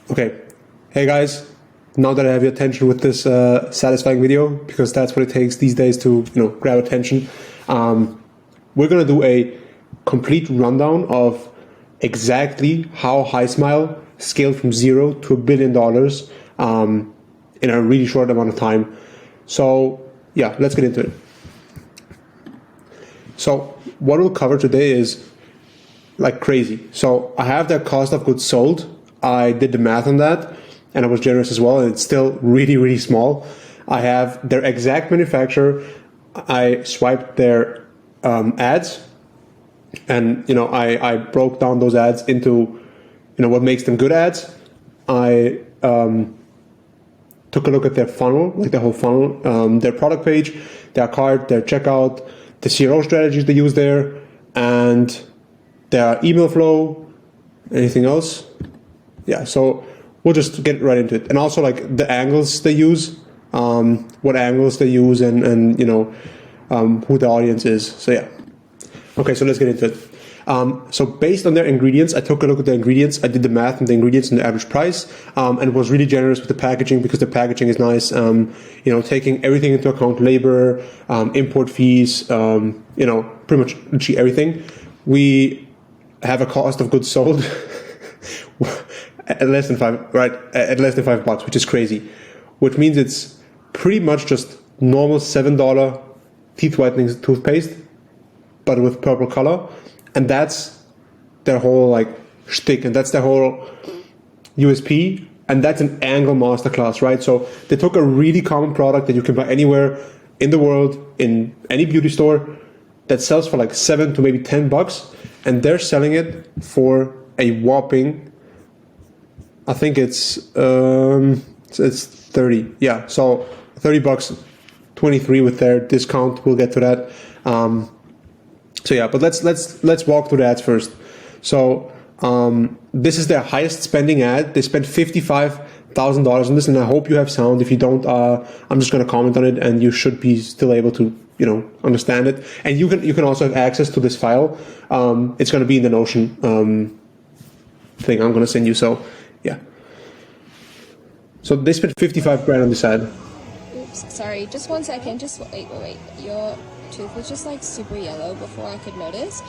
Okay, hey guys, now that I have your attention with this satisfying video, because that's what it takes these days to grab attention, we're gonna do a complete rundown of exactly how HiSmile scaled from zero to $1 billion in a really short amount of time. So yeah, let's get into it. So what we'll cover today is like crazy. So I have their cost of goods sold. I did the math on that, and I was generous as well, and it's still really, really small. I have their exact manufacturer. I swiped their ads, and I broke down those ads into what makes them good ads. I took a look at their funnel, like the whole funnel, their product page, their cart, their checkout, the CRO strategies they use there, and their email flow. Anything else? Yeah, so we'll just get right into it. And also like the angles they use, what angles they use, and who the audience is. So yeah. Okay, so let's get into it. So based on their ingredients, I took a look at the ingredients. I did the math on the ingredients and the average price, and was really generous with the packaging because the packaging is nice. Taking everything into account, labor, import fees, pretty much everything. We have a cost of goods sold at less than $5, which is crazy, which means it's pretty much just normal $7 teeth whitening toothpaste, but with purple color. And that's their whole like shtick, and that's their whole USP, and that's an angle masterclass, right? So they took a really common product that you can buy anywhere in the world, in any beauty store, that sells for like $7 to maybe $10, and they're selling it for a whopping, I think it's 30, yeah. So $30, 23 with their discount. We'll get to that. So yeah, but let's walk through the ads first. So this is their highest spending ad. They spent $55,000 on this, and I hope you have sound. If you don't, I'm just going to comment on it, and you should be still able to understand it. And you can also have access to this file. It's going to be in the Notion thing I'm going to send you. So yeah. So they spent 55 grand on this ad. Oops, sorry. Just 1 second. Just wait. Your tooth was just like super yellow before I could notice.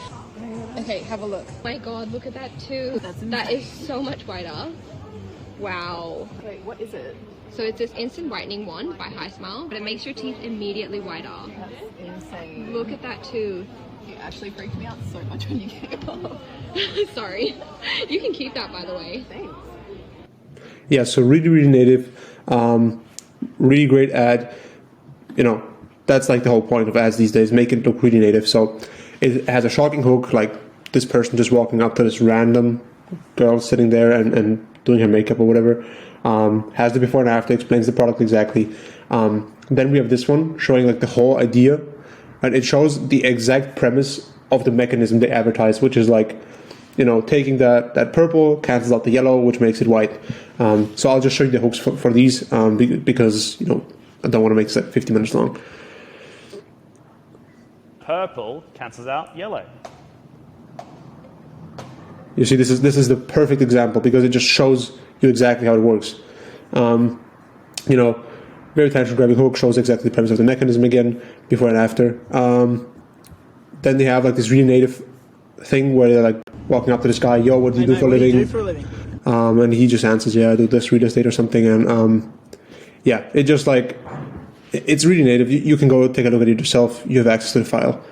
Okay, have a look. Oh my god, look at that tooth. That is so much whiter. Wow. Wait, what is it? So it's this instant whitening wand by HiSmile, but it makes your teeth immediately whiter. That's insane. Look at that tooth. You actually freaked me out so much when you came up. Sorry. You can keep that, by the way. Thanks. Yeah, so really, really native, really great ad. That's like the whole point of ads these days, make it look really native. So it has a shocking hook, like this person just walking up to this random girl sitting there and doing her makeup or whatever. Has the before and after, explains the product exactly. Then we have this one showing like the whole idea, and it shows the exact premise of the mechanism they advertise, which is like, taking that purple cancels out the yellow, which makes it white. So I'll just show you the hooks for these because I don't want to make it 50 minutes long. Purple cancels out yellow. You see, this is the perfect example because it just shows you exactly how it works. Very attention-grabbing hook, shows exactly the premise of the mechanism again, before and after. Then they have like this really native thing where they're like walking up to this guy, yo, what do you do for a living? And he just answers, yeah, I do this real estate or something. And yeah, it just like, it's really native. You can go take a look at it yourself. You have access to the file.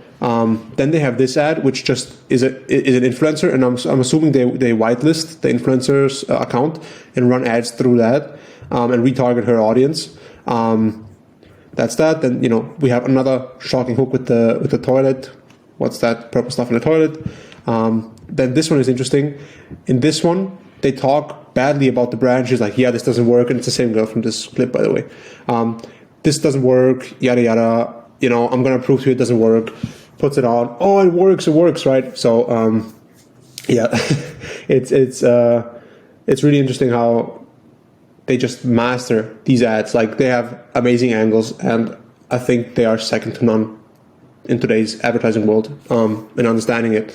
Then they have this ad, which just is an influencer, and I'm assuming they whitelist the influencer's account and run ads through that and retarget her audience. That's that. Then we have another shocking hook with the toilet. What's that purple stuff in the toilet? Then this one is interesting. In this one, they talk badly about the brand. She's like, yeah, this doesn't work, and it's the same girl from this clip, by the way. This doesn't work, yada yada. I'm gonna prove to you it doesn't work. Puts it on. Oh, it works, right? So yeah, it's really interesting how they just master these ads. Like they have amazing angles, and I think they are second to none in today's advertising world in understanding it.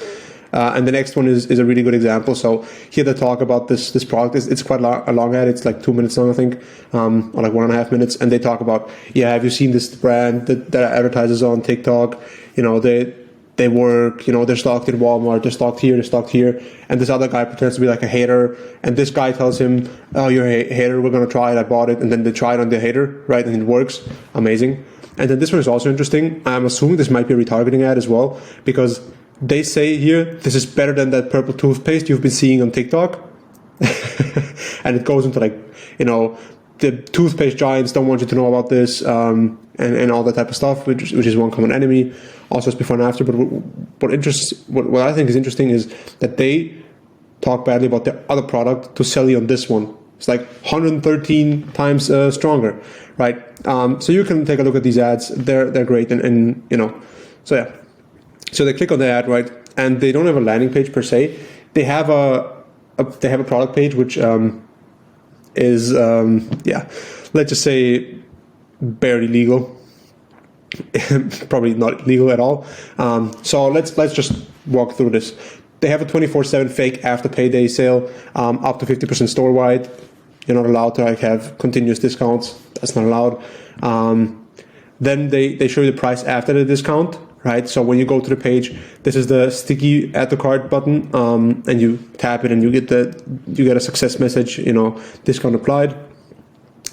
And the next one is a really good example. So here they talk about this product. It's quite a long ad. It's like 2 minutes long, I think, or like 1.5 minutes. And they talk about, have you seen this brand that advertises on TikTok? They work, they're stocked in Walmart, they're stocked here. And this other guy pretends to be like a hater. And this guy tells him, oh, you're a hater, we're going to try it, I bought it. And then they try it on the hater, right? And it works. Amazing. And then this one is also interesting. I'm assuming this might be a retargeting ad as well, because they say here, this is better than that purple toothpaste you've been seeing on TikTok. And it goes into like, the toothpaste giants don't want you to know about this, and all that type of stuff, which is one common enemy. Also, it's before and after. But what I think is interesting is that they talk badly about the other product to sell you on this one. It's like 113 times stronger, right? So you can take a look at these ads. They're great, and so yeah. So they click on the ad, right? And they don't have a landing page per se. They have a product page which is let's just say barely legal. Probably not legal at all. So let's just walk through this. They have a 24/7 fake after payday sale, up to 50% store wide. You're not allowed to have continuous discounts. That's not allowed. Then they show you the price after the discount, right? So when you go to the page, this is the sticky add to cart button, and you tap it and you get a success message, discount applied.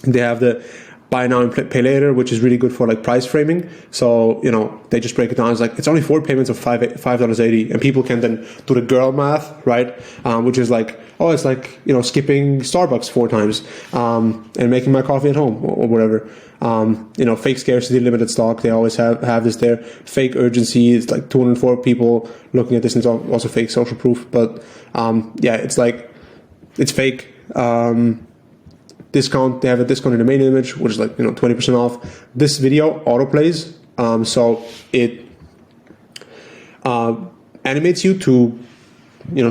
They have the buy now and pay later, which is really good for like price framing. So, they just break it down. It's like, it's only 4 payments of $5.80, and people can then do the girl math, right? Which is like, oh, it's like, skipping Starbucks 4 times, and making my coffee at home or whatever. Fake scarcity, limited stock. They always have this there. Fake urgency. It's like 204 people looking at this, and it's also fake social proof. But, it's like, it's fake. Discount. They have a discount in the main image, which is like 20% off. This video autoplays, so it animates you to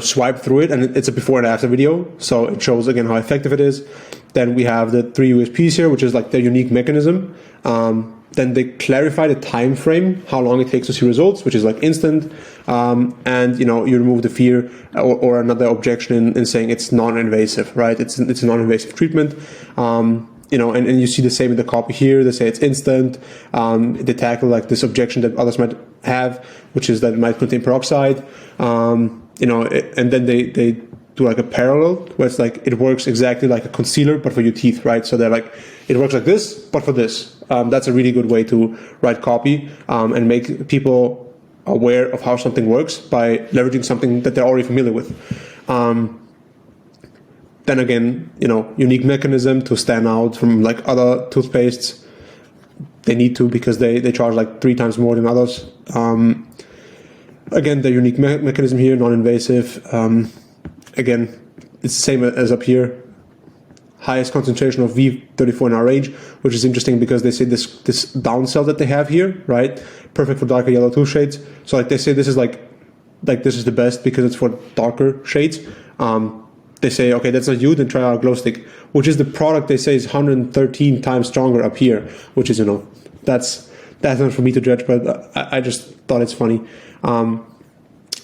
swipe through it, and it's a before and after video, so it shows again how effective it is. Then we have the 3 USPs here, which is like their unique mechanism. Then they clarify the time frame, how long it takes to see results, which is like instant. And you remove the fear or another objection in saying it's non-invasive, right? It's a non-invasive treatment. And you see the same in the copy here. They say it's instant. They tackle like this objection that others might have, which is that it might contain peroxide. And then they do like a parallel where it's like it works exactly like a concealer but for your teeth, right? So they're like, it works like this but for this. That's a really good way to write copy and make people aware of how something works by leveraging something that they're already familiar with. Then again, unique mechanism to stand out from like other toothpastes. They need to, because they charge like 3 times more than others. Again, the unique mechanism here, non-invasive. Again, it's the same as up here. Highest concentration of V34 in our range, which is interesting because they say this downsell that they have here, right? Perfect for darker yellow tooth shades. So like they say this is like this is the best because it's for darker shades. They say, okay, that's not you, then try our glow stick, which is the product they say is 113 times stronger up here, which is, that's not for me to judge, but I just thought it's funny.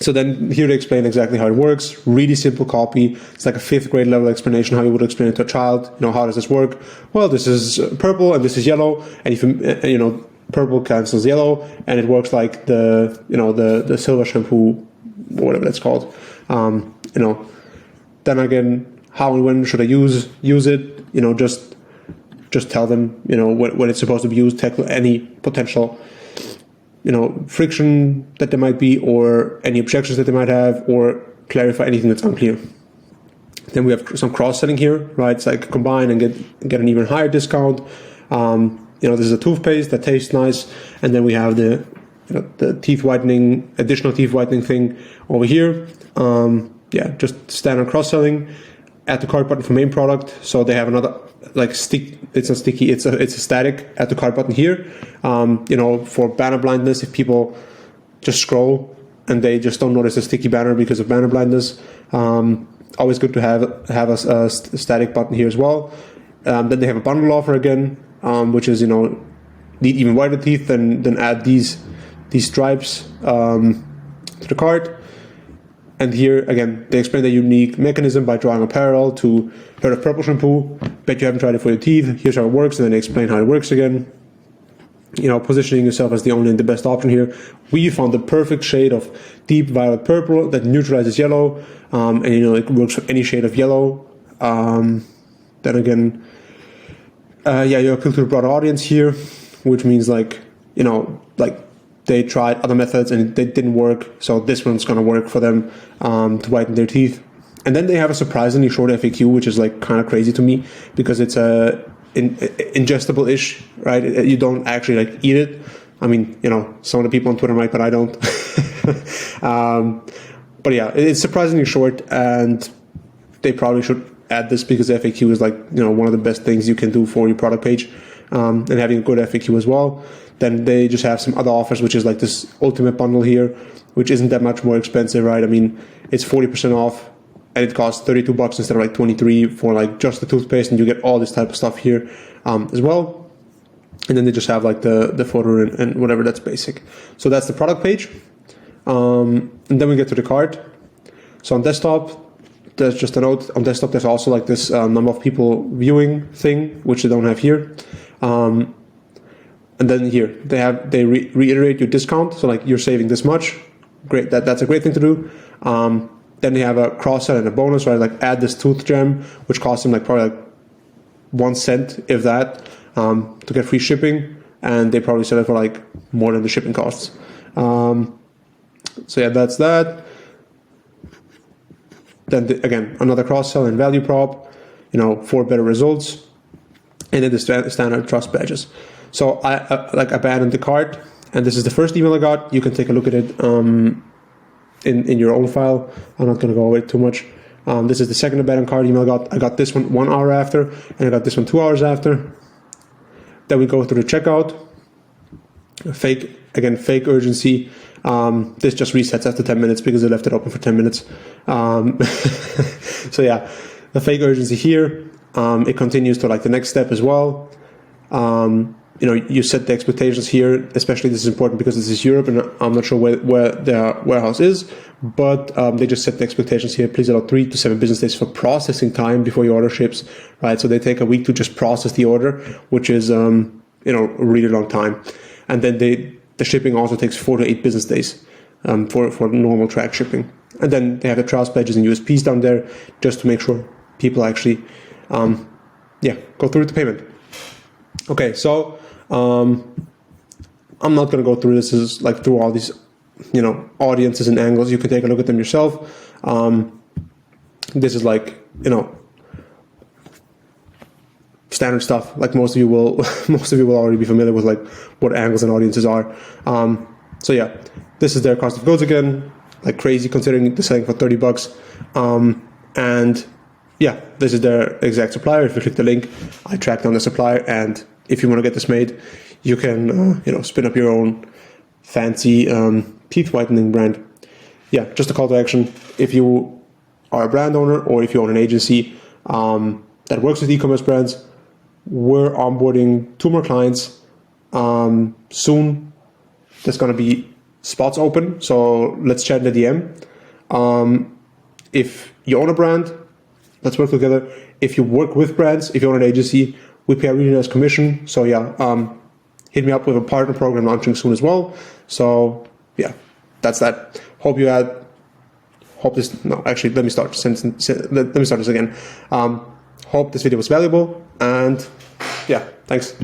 So then here to explain exactly how it works. Really simple copy. It's like a 5th grade level explanation how you would explain it to a child. How does this work? Well, this is purple and this is yellow, and if you purple cancels yellow, and it works like the silver shampoo, whatever that's called. Then again, how and when should I use it? Just tell them when it's supposed to be used. Tackle any potential friction that there might be, or any objections that they might have, or clarify anything that's unclear. Then we have some cross-selling here, right? It's like combine and get an even higher discount. This is a toothpaste that tastes nice, and then we have the teeth whitening, additional teeth whitening thing over here. Just standard cross-selling. Add to cart button for main product. So they have another it's not sticky, it's a static add to cart button here. For banner blindness, if people just scroll and they just don't notice a sticky banner because of banner blindness, always good to have a static button here as well. Then they have a bundle offer again, which is need even whiter teeth, then add these stripes to the cart. And here, again, they explain the unique mechanism by drawing a parallel to heard of purple shampoo. Bet you haven't tried it for your teeth. Here's how it works, and then they explain how it works again. You know, positioning yourself as the only and the best option here. We found the perfect shade of deep violet purple that neutralizes yellow, and you know, it works for any shade of yellow. Then again, you appeal to a broader audience here, which means like, you know, like they tried other methods and they didn't work, so this one's gonna work for them to whiten their teeth. And then they have a surprisingly short FAQ, which is like kind of crazy to me because it's ingestible-ish, right? You don't actually like eat it. I mean, you know, some of the people on Twitter might, but I don't. But yeah, it's surprisingly short, and they probably should add this because FAQ is like, you know, one of the best things you can do for your product page, and having a good FAQ as well. Then they just have some other offers, which is like this ultimate bundle here, which isn't that much more expensive, right? I mean, it's 40% off, and it costs $32 instead of like 23 for like just the toothpaste, and you get all this type of stuff here as well. And then they just have like the footer and whatever, that's basic. So that's the product page. And then we get to the cart. So on desktop, there's just a note. On desktop, there's also like this number of people viewing thing, which they don't have here. And then here they reiterate your discount. So like you're saving this much. Great, that's a great thing to do. Then they have a cross-sell and a bonus, right? Like add this tooth gem, which costs them like probably like 1 cent, if that, to get free shipping. And they probably sell it for like more than the shipping costs. So yeah, that's that. Then again, another cross-sell and value prop, you know, for better results. And then the standard trust badges. So I abandoned the cart, and this is the first email I got. You can take a look at it in your own file. I'm not going to go over it too much. This is the second abandoned cart email I got. I got this one 1 hour after, and I got this one 2 hours after. Then we go through the checkout. Fake urgency. This just resets after 10 minutes because they left it open for 10 minutes. So yeah, the fake urgency here. It continues to like the next step as well. You know, you set the expectations here, especially this is important because this is Europe and I'm not sure where their warehouse is, but they just set the expectations here. Please allow 3 to 7 business days for processing time before your order ships, right? So they take a week to just process the order, which is, you know, a really long time. And then the shipping also takes 4 to 8 business days for normal track shipping. And then they have the trust badges and USPs down there just to make sure people actually, go through the payment. Okay, so I'm not going to go through this as like through all these, you know, audiences and angles. You can take a look at them yourself. This is like, you know, standard stuff. Like most of you will already be familiar with like what angles and audiences are. So yeah, this is their cost of goods again, like crazy considering they're selling for $30. And yeah, this is their exact supplier. If you click the link, I tracked down the supplier, and if you want to get this made, you can spin up your own fancy teeth whitening brand. Yeah, just a call to action. If you are a brand owner or if you own an agency that works with e-commerce brands, we're onboarding 2 more clients soon. There's going to be spots open, so let's chat in the DM. If you own a brand, let's work together. If you work with brands, if you own an agency, we pay a really nice commission. So yeah, hit me up with a partner program launching soon as well. So yeah, that's that. Let me start this again. Hope this video was valuable, and yeah, thanks.